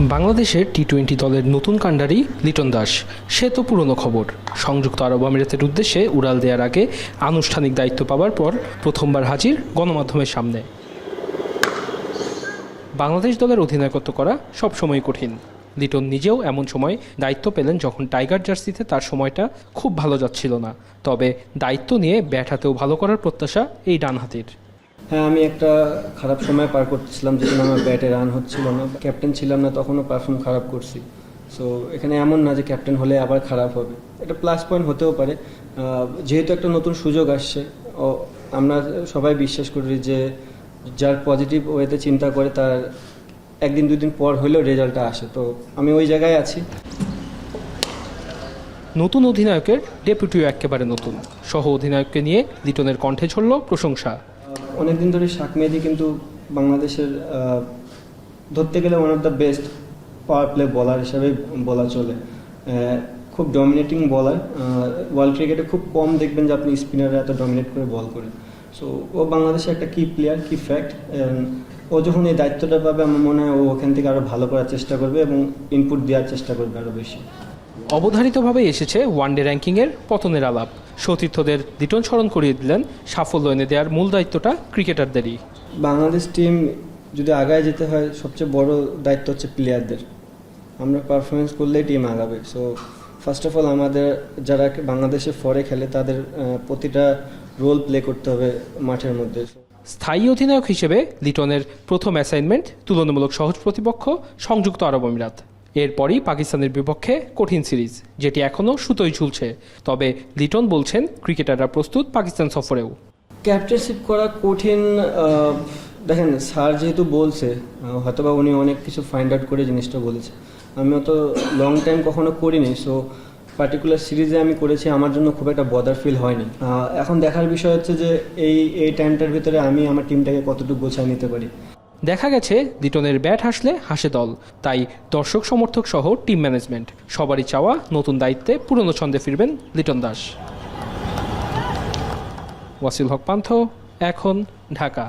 বাংলাদেশের টি-20 দলের নতুন কাণ্ডারি লিটন দাস, সে তো পুরনো খবর। সংযুক্ত আরব আমিরাতের উদ্দেশ্যে উড়াল দেওয়ার আগে আনুষ্ঠানিক দায়িত্ব পাওয়ার পর প্রথমবার হাজির গণমাধ্যমের সামনে। বাংলাদেশ দলের অধিনায়কত্ব করা সবসময় কঠিন। লিটন নিজেও এমন সময় দায়িত্ব পেলেন যখন টাইগার জার্সিতে তার সময়টা খুব ভালো যাচ্ছিল না। তবে দায়িত্ব নিয়ে ব্যাট হাতেও ভালো করার প্রত্যাশা এই ডানহাতির। হ্যাঁ, আমি একটা খারাপ সময় পার করতেছিলাম, যেখানে আমার ব্যাটে রান হচ্ছিল না, ক্যাপ্টেন ছিলাম না, তখনও পারফর্ম খারাপ করছি। সো এখানে এমন না যে ক্যাপ্টেন হলে আবার খারাপ হবে, এটা প্লাস পয়েন্ট হতেও পারে। যেহেতু একটা নতুন সুযোগ আসছে, আমরা সবাই বিশ্বাস করি যে যার পজিটিভ ওয়েতে চিন্তা করে তার একদিন দুদিন পর হলেও রেজাল্টটা আসে। তো আমি ওই জায়গায় আছি। নতুন অধিনায়কের ডেপুটিও একেবারে নতুন। সহ অধিনায়ককে নিয়ে লিটনের কণ্ঠে ঝরল প্রশংসা। অনেকদিন ধরে শাক মেহেদী কিন্তু বাংলাদেশের ধরতে গেলে one of the best power play বলার হিসাবে বলা চলে। খুব ডমিনেটিং বলার। ওয়ার্ল্ড ক্রিকেটে খুব কম দেখবেন যে আপনি স্পিনাররা এত ডমিনেট করে বল করে। সো ও বাংলাদেশের একটা কি প্লেয়ার, কি ফ্যাক্ট। ও যখন এই দায়িত্বটা পাবে, আমার মনে হয় ও ওখান থেকে আরও ভালো করার চেষ্টা করবে এবং ইনপুট দেওয়ার চেষ্টা করবে আরও বেশি। অবধারিতভাবে এসেছে ওয়ানডে র্যাঙ্কিংয়ের পতনের আলাপ। সতীর্থদের লিটন স্মরণ করিয়ে দিলেন সাফল্য এনে দেওয়ার মূল দায়িত্বটা ক্রিকেটারদেরই। বাংলাদেশ টিম যদি আগায় যেতে হয়, সবচেয়ে বড় দায়িত্ব হচ্ছে প্লেয়ারদের। আমরা পারফরমেন্স করলেই টিম আগাবে। সো ফার্স্ট অফ অল আমাদের যারা বাংলাদেশে ফরে খেলে তাদের প্রতিটা রোল প্লে করতে হবে মাঠের মধ্যে। স্থায়ী অধিনায়ক হিসেবে লিটনের প্রথম অ্যাসাইনমেন্ট তুলনামূলক সহজ প্রতিপক্ষ সংযুক্ত আরব আমিরাত। এরপরই পাকিস্তানের বিপক্ষে কঠিন সিরিজ, যেটি এখনও সুতোই ঝুলছে। তবে লিটন বলছেন ক্রিকেটাররা প্রস্তুত পাকিস্তান সফরেও। ক্যাপ্টেনশিপ করা কঠিন। দেখেন, স্যার যেহেতু বলছে, হয়তোবা উনি অনেক কিছু ফাইন্ড আউট করে জিনিসটা বলেছে। আমি অত লং টাইম কখনো করিনি, সো পার্টিকুলার সিরিজে আমি করেছি, আমার জন্য খুব একটা বদার ফিল হয়নি। এখন দেখার বিষয় হচ্ছে যে এই টাইমটার ভিতরে আমি আমার টিমটাকে কতটুকু গোছায় নিতে পারি। দেখা গেছে লিটনের ব্যাট হাসলে হাসে দল, তাই দর্শক সমর্থক সহ টিম ম্যানেজমেন্ট সবারই চাওয়া নতুন দায়িত্বে পুরনো ছন্দে ফিরবেন লিটন দাস। ওয়াসিল হক পান্থ, এখন, ঢাকা।